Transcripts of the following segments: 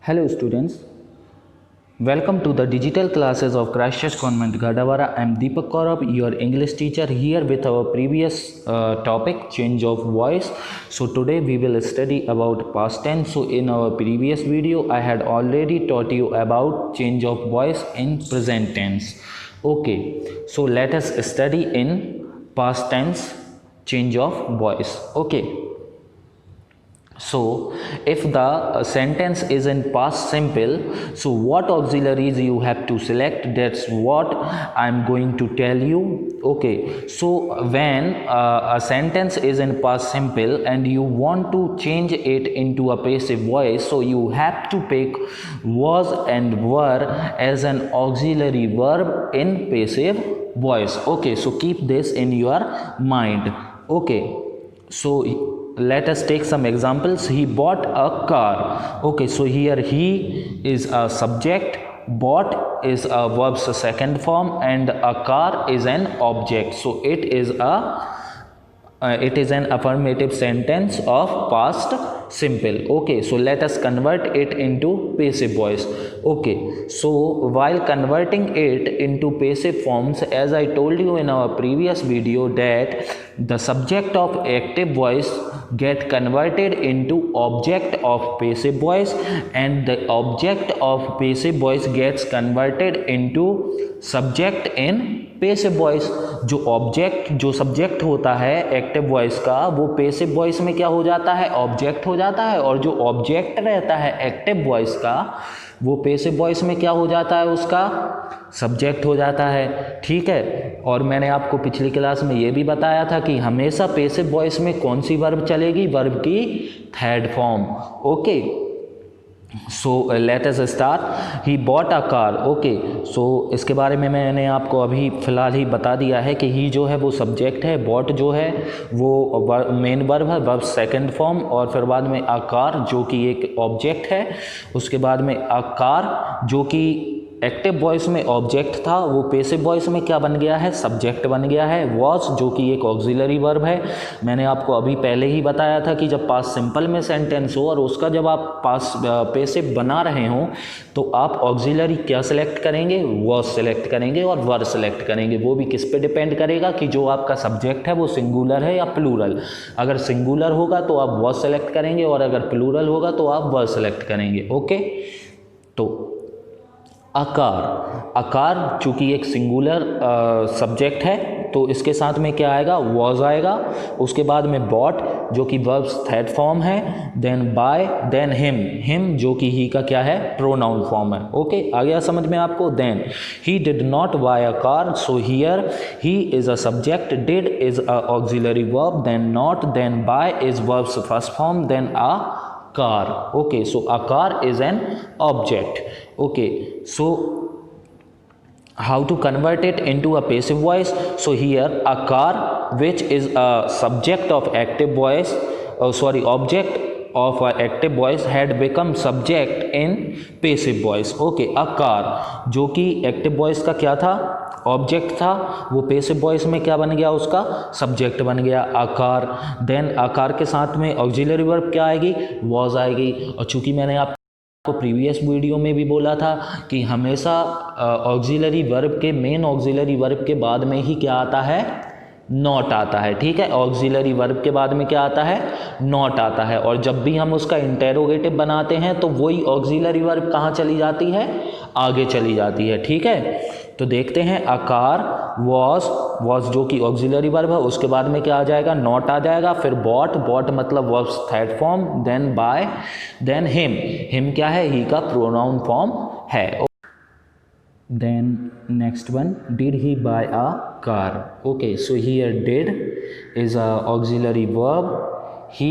Hello students, welcome to the digital classes of Christchurch Convent Gadarwara. I am Deepak Kourav, your English teacher, here with our previous topic, change of voice. So today we will study about past tense. So in our previous video I had already taught you about change of voice in present tense. Okay, so let us study in past tense change of voice. Okay. So if the sentence is in past simple, so what auxiliaries you have to select, that's what I'm going to tell you. Okay, so when a sentence is in past simple and you want to change it into a passive voice, so you have to pick was and were as an auxiliary verb in passive voice. Okay, so keep this in your mind. Okay, so let us take some examples. He bought a car. Okay, so here he is a subject, bought is a verb's second form, and a car is an object. So it is an affirmative sentence of past simple. Okay, so let us convert it into passive voice. Okay, so while converting it into passive forms, as I told you in our previous video, that the subject of active voice get converted into object of passive voice, and the object of passive voice gets converted into subject in passive voice. जो subject होता है active voice का, वो passive voice में क्या हो जाता है, ऑब्जेक्ट हो जाता है, और जो ऑब्जेक्ट रहता है एक्टिव वॉइस का, वो पैसिव वॉइस में क्या हो जाता है, उसका सब्जेक्ट हो जाता है. ठीक है, और मैंने आपको पिछली क्लास में ये भी बताया था कि हमेशा पैसिव वॉइस में कौन सी वर्ब चलेगी, वर्ब की third form. Okay, so let us start. He bought a car. Okay, so इसके बारे में मैंने आपको अभी फ़िलहाल ही बता दिया है कि ही जो है वो सब्जेक्ट है, बॉट जो है वो मेन वर्ब है, वर्ब सेकंड फॉर्म, और फिर बाद में अ कार जो कि एक ऑब्जेक्ट है. उसके बाद में अ कार जो कि एक्टिव वॉइस में ऑब्जेक्ट था, वो पैसिव वॉइस में क्या बन गया है, सब्जेक्ट बन गया है. वॉज जो कि एक ऑक्सिलरी वर्ब है. मैंने आपको अभी पहले ही बताया था कि जब पास्ट सिंपल में सेंटेंस हो और उसका जब आप पास्ट पैसिव बना रहे हो, तो आप ऑक्सिलरी क्या सिलेक्ट करेंगे, वॉज सिलेक्ट करेंगे और वर सिलेक्ट करेंगे. वो भी किस पे डिपेंड करेगा कि जो आपका सब्जेक्ट है वो सिंगुलर है या प्लूरल. अगर सिंगुलर होगा तो आप वॉज सेलेक्ट करेंगे, और अगर प्लूरल होगा तो आप वर सेलेक्ट करेंगे. ओके, तो आकार चूँकि एक सिंगुलर सब्जेक्ट है, तो इसके साथ में क्या आएगा, वॉज आएगा. उसके बाद में बॉट जो कि वर्ब्स थर्ड फॉर्म है, देन बाय, देन हिम जो कि ही का क्या है, प्रोनाउन फॉर्म है. ओके, आ गया समझ में आपको. Then he did not buy a car. So here he is a subject, did is a auxiliary verb, then not, then buy is verbs first form, then a car. Okay, so a car is an object. Okay, so how to convert it into a passive voice? So here a car, which is a subject of active voice, object of active voice, had become subject in passive voice. Okay, a car जो कि active voice का क्या था, object था, वो passive voice में क्या बन गया, उसका सब्जेक्ट बन गया, आकार. देन आकार के साथ में ऑक्सिलरी वर्ब क्या आएगी, वॉज आएगी. और चूंकि मैंने आपको प्रीवियस वीडियो में भी बोला था कि हमेशा ऑक्सिलरी वर्ब के, मेन ऑक्सिलरी वर्ब के बाद में ही क्या आता है, नॉट आता है. ठीक है, ऑक्सिलरी वर्ब के बाद में क्या आता है, नॉट आता है. और जब भी हम उसका इंटेरोगेटिव बनाते हैं तो वही ऑक्सिलरी वर्ब कहाँ चली जाती है, आगे चली जाती है. ठीक है, तो देखते हैं. आकार, वॉज जो कि ऑक्सिलरी वर्ब है, उसके बाद में क्या आ जाएगा, नॉट आ जाएगा. फिर बॉट मतलब verbs third form, then buy, then him क्या है, ही का प्रोनाउन फॉर्म है. Then next one, did he buy a car? Okay, so here did is a auxiliary verb, he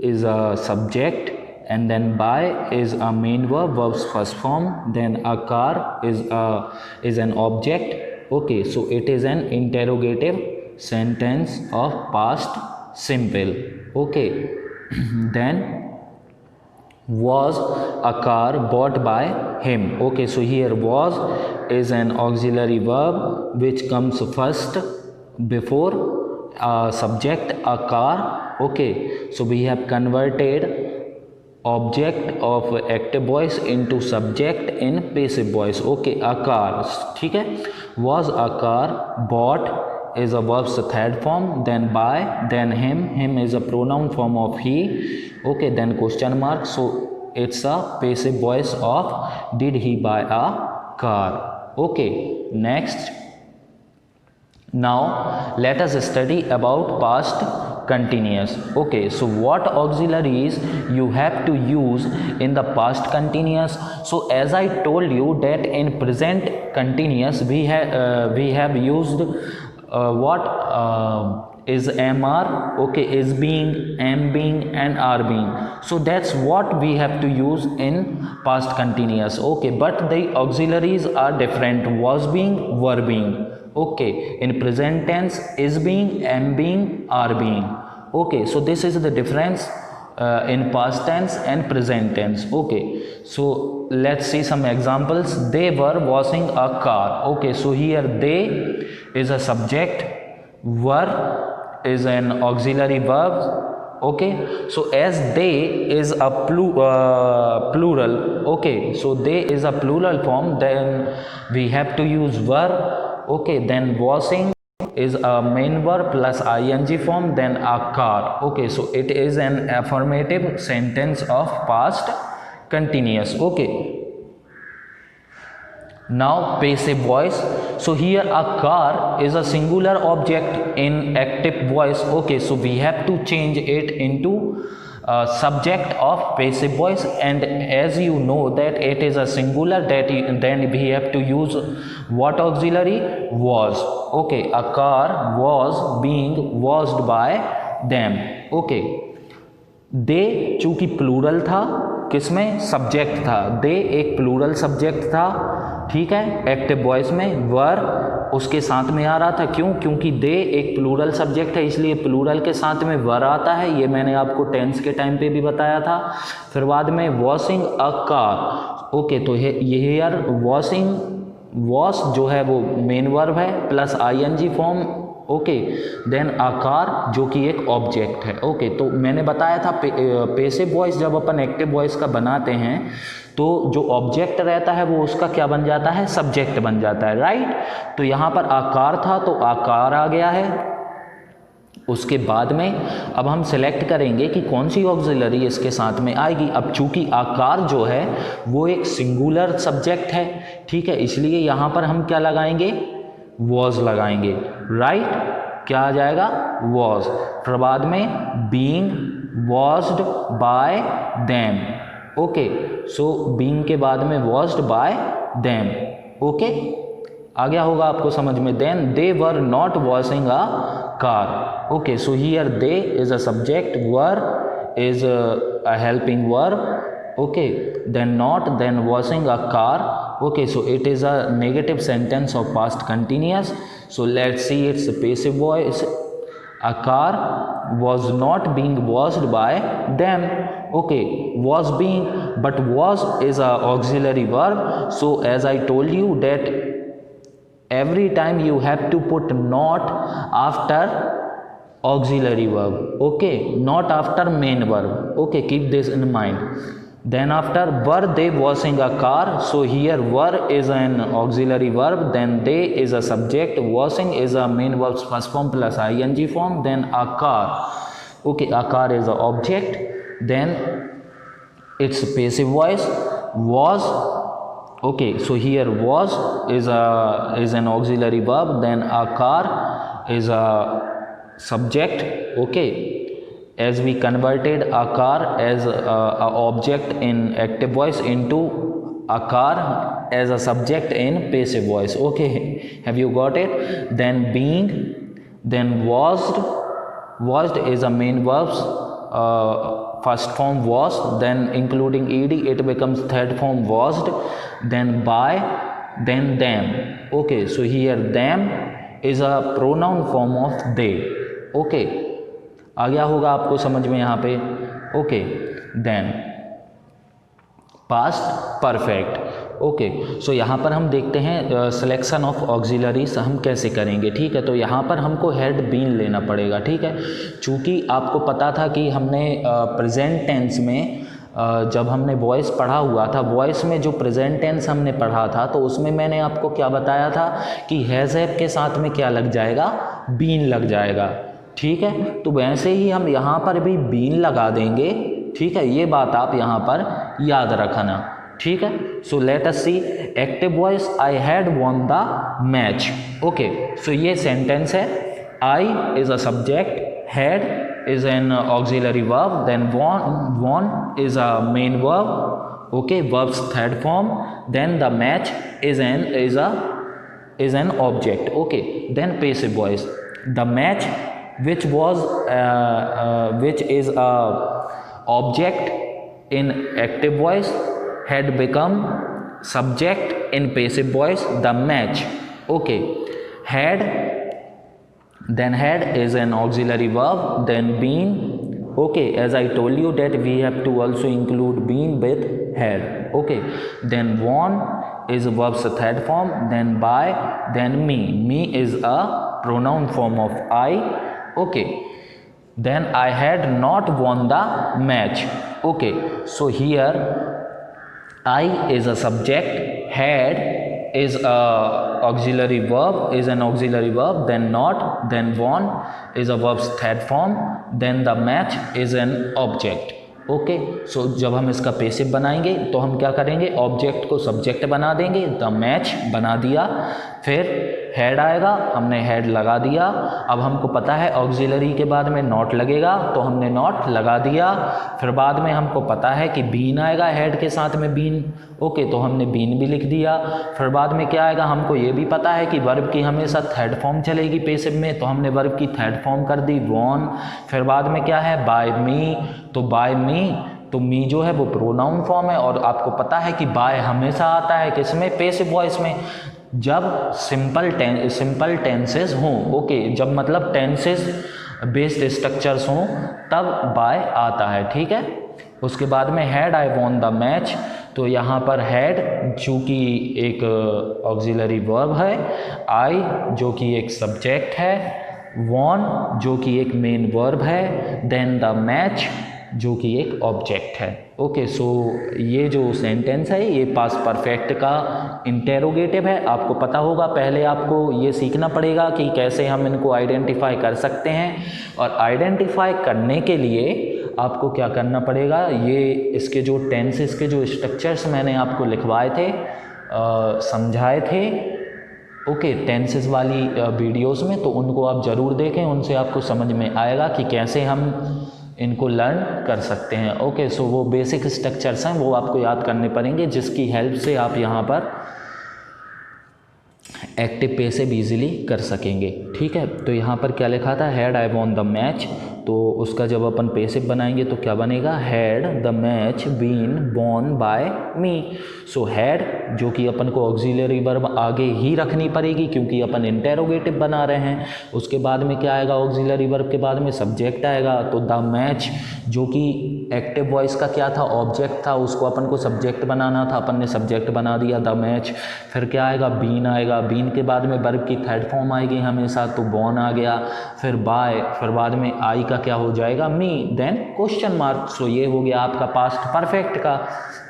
is a subject, and then buy is a main verb, verb's first form, then a car is an object. Okay, so it is an interrogative sentence of past simple. Okay, then was a car bought by him. Okay, so here was is an auxiliary verb which comes first before subject, a car. Okay, so we have converted object of active voice into subject in passive voice. Okay, a car, ठीक है. was a car, bought is a verb's third form, then by, then him is a pronoun form of he. Okay, then question mark, so it's a passive voice of did he buy a car. Okay, next. Now let us study about past continuous. Okay, so what auxiliaries you have to use in the past continuous? So as I told you that in present continuous we have used what is mr, okay, is being, am being and are being. So that's what we have to use in past continuous. Okay, but the auxiliaries are different: was being, were being. Okay, in present tense is being, am being, are being. Okay, so this is the difference in past tense and present tense. Okay, so let's see some examples. They were washing a car. Okay, so here they is a subject, were is an auxiliary verb. Okay, so as they is a plural, okay, so they is a plural form, then we have to use were. Okay, then washing is a main verb plus ing form, then a car. Okay, so it is an affirmative sentence of past continuous. Okay, now passive voice. So here a car is a singular object in active voice. Okay, so we have to change it into subject of passive voice, and as you know that it is a singular, then we have to use what auxiliary? Was. Okay, a car was being washed by them. Okay, दे चूंकि plural था, किसमें? Subject था. दे एक plural subject था, ठीक है, active voice में. वर उसके साथ में आ रहा था. क्यों? क्योंकि दे एक प्लूरल सब्जेक्ट है, इसलिए प्लूरल के साथ में वर आता है. ये मैंने आपको टेंस के टाइम पे भी बताया था. फिर बाद में वॉशिंग अ कार. ओके, तो ये यार वॉशिंग, वॉश जो है वो मेन वर्ब है plus ING form. Okay, then आकार जो कि एक ऑब्जेक्ट है. ओके, तो मैंने बताया था पैसिव वॉइस जब अपन एक्टिव वॉइस का बनाते हैं तो जो ऑब्जेक्ट रहता है वो उसका क्या बन जाता है? सब्जेक्ट बन जाता है, राइट. तो यहाँ पर आकार था तो आकार आ गया है. उसके बाद में अब हम सेलेक्ट करेंगे कि कौन सी ऑक्सिलरी इसके साथ में आएगी. अब चूंकि आकार जो है वो एक सिंगुलर सब्जेक्ट है, ठीक है, इसलिए यहाँ पर हम क्या लगाएंगे? वॉज लगाएंगे, राइट. क्या आ जाएगा? वॉज. फिर बाद में being washed by them. Okay, so being के बाद में वॉज्ड बाय देम. ओके, आ गया होगा आपको समझ में. Then they were not washing a car. Okay, so here they is a subject, were is a helping verb. Okay, then not, then washing a car. Okay, so it is a negative sentence of past continuous. So let's see its passive voice. A car was not being washed by them. Okay, was being, but was is a auxiliary verb. So as I told you that every time you have to put not after auxiliary verb. Okay, not after main verb. Okay, keep this in mind. Then after, were they washing a car? So here were is an auxiliary verb, then they is a subject, washing is a main verb's first form plus ing form, then a car. Okay, a car is a object, then its passive voice, was. Okay, so here was is an auxiliary verb, then a car is a subject. Okay, as we converted a car as a object in active voice into a car as a subject in passive voice. Okay, have you got it? Then being, then washed is a main verb's first form was, then including ed it becomes third form washed, then by, then them. Okay, so here them is a pronoun form of they. Okay, आ गया होगा आपको समझ में यहाँ पे. Okay, then past perfect. Okay, so यहाँ पर हम देखते हैं सिलेक्शन ऑफ ऑक्सिलरीज हम कैसे करेंगे. ठीक है, तो यहाँ पर हमको हेड बीन लेना पड़ेगा. ठीक है, चूँकि आपको पता था कि हमने प्रेजेंट टेंस में जब हमने वॉइस पढ़ा हुआ था, वॉइस में जो प्रेजेंट टेंस हमने पढ़ा था तो उसमें मैंने आपको क्या बताया था कि हैज़ हैव के साथ में क्या लग जाएगा, बीन लग जाएगा। ठीक है, तो वैसे ही हम यहाँ पर भी बीन लगा देंगे। ठीक है, ये बात आप यहाँ पर याद रखना। ठीक है, so let us see active voice, I had won the match. Okay, so ये सेंटेंस है, I is a subject, had is an auxiliary verb, then won is a main verb, okay, verb's third form, then the match is an object, okay, then passive voice, the match which is a object in active voice had become subject in passive voice, the match, okay, had, then had is an auxiliary verb, then been, okay, as I told you that we have to also include been with had, okay, then won is a verb's third form, then by, then me is a pronoun form of I, okay, then I had not won the match, okay, so here I is a subject, had is a auxiliary verb, is an auxiliary verb, then not, then won is a verb's third form, then the match is an object, okay. So जब हम इसका passive बनाएंगे तो हम क्या करेंगे, object को subject बना देंगे, द मैच बना दिया, फिर हेड आएगा, हमने हेड लगा दिया। अब हमको पता है ऑक्सिलरी के बाद में नॉट लगेगा तो हमने नॉट लगा दिया। फिर बाद में हमको पता है कि बीन आएगा हेड के साथ में बीन, ओके, तो हमने बीन भी लिख दिया। फिर बाद में क्या आएगा, हमको ये भी पता है कि वर्ब की हमेशा थर्ड फॉर्म चलेगी पेसिव में, तो हमने वर्ब की थर्ड फॉर्म कर दी वॉन। फिर बाद में क्या है, बाय मी, तो बाय मी, तो मी जो है वो प्रोनाउन फॉर्म है और आपको पता है कि बाय हमेशा आता है किसमें, पेसिव वॉइस में, जब सिंपल टेंसेस हों, ओके, जब मतलब टेंसेस बेस्ड स्ट्रक्चर्स हों तब बाय आता है, ठीक है। उसके बाद में had I won the match, तो यहाँ पर हैड चूँकि एक ऑक्सिलरी वर्ब है, आई जो कि एक सब्जेक्ट है, वॉन जो कि एक मेन वर्ब है, देन द मैच जो कि एक ऑब्जेक्ट है, ओके। सो ये जो सेंटेंस है ये पास्ट परफेक्ट का इंटेरोगेटिव है। आपको पता होगा, पहले आपको ये सीखना पड़ेगा कि कैसे हम इनको आइडेंटिफाई कर सकते हैं, और आइडेंटिफाई करने के लिए आपको क्या करना पड़ेगा, ये इसके जो टेंसेस के जो स्ट्रक्चर्स मैंने आपको लिखवाए थे, समझाए थे, ओके, टेंसेस वाली वीडियोस में, तो उनको आप ज़रूर देखें, उनसे आपको समझ में आएगा कि कैसे हम इनको लर्न कर सकते हैं, ओके। सो वो बेसिक स्ट्रक्चर्स हैं, वो आपको याद करने पड़ेंगे, जिसकी हेल्प से आप यहाँ पर एक्टिव पेसिव इजीली कर सकेंगे, ठीक है। तो यहाँ पर क्या लिखा था, had I won the match, तो उसका जब अपन पेसिव बनाएंगे तो क्या बनेगा, had the match been won by me. So had जो कि अपन को ऑक्सिलरी वर्ब आगे ही रखनी पड़ेगी क्योंकि अपन इंटेरोगेटिव बना रहे हैं। उसके बाद में क्या आएगा, ऑक्सिलरी वर्ब के बाद में सब्जेक्ट आएगा, तो द मैच जो कि एक्टिव वॉइस का क्या था, ऑब्जेक्ट था, उसको अपन को सब्जेक्ट बनाना था, अपन ने सब्जेक्ट बना दिया द मैच। फिर क्या आएगा, बीन आएगा, बीन के बाद में वर्ब की थर्ड फॉर्म आएगी हमेशा, तो बॉन आ गया। फिर बाय, फिर बाद में आई का क्या हो जाएगा, मी, देन क्वेश्चन मार्क। सो ये हो गया आपका पास्ट परफेक्ट का,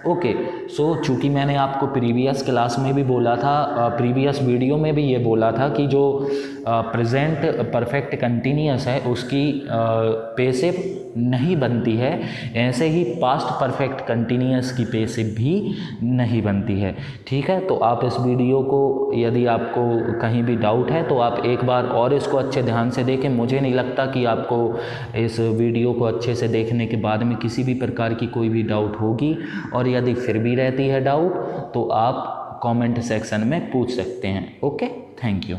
ओके। सो चूँकि मैंने आपको प्रीवियस क्लास में भी बोला था, प्रीवियस वीडियो में भी ये बोला था कि जो प्रेजेंट परफेक्ट कंटिन्यूअस है उसकी पेसिव नहीं बनती है, ऐसे ही पास्ट परफेक्ट कंटिन्यूअस की पेसिव भी नहीं बनती है, ठीक है। तो आप इस वीडियो को, यदि आपको कहीं भी डाउट है तो आप एक बार और इसको अच्छे ध्यान से देखें। मुझे नहीं लगता कि आपको इस वीडियो को अच्छे से देखने के बाद में किसी भी प्रकार की कोई भी डाउट होगी, और यदि फिर भी रहती है डाउट तो आप कमेंट सेक्शन में पूछ सकते हैं, ओके। Thank you.